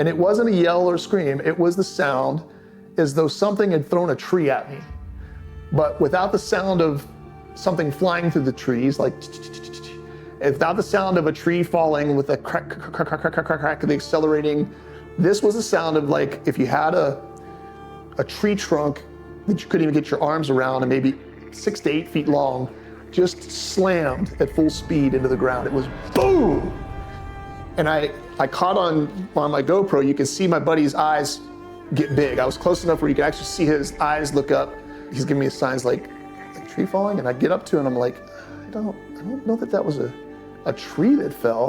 And it wasn't a yell or scream, it was the sound as though something had thrown a tree at me. But without the sound of something flying through the trees, like without the sound of a tree falling with a crack, crack, crack, crack, crack, crack, the accelerating. This was the sound of like if you had a tree trunk that you couldn't even get your arms around and maybe 6 to 8 feet long, just slammed at full speed into the ground. It was boom! And I caught on my GoPro, you can see my buddy's eyes get big. I was close enough where you could actually see his eyes look up. He's giving me signs like tree falling, and I get up to him and I'm like, I don't know that was a tree that fell.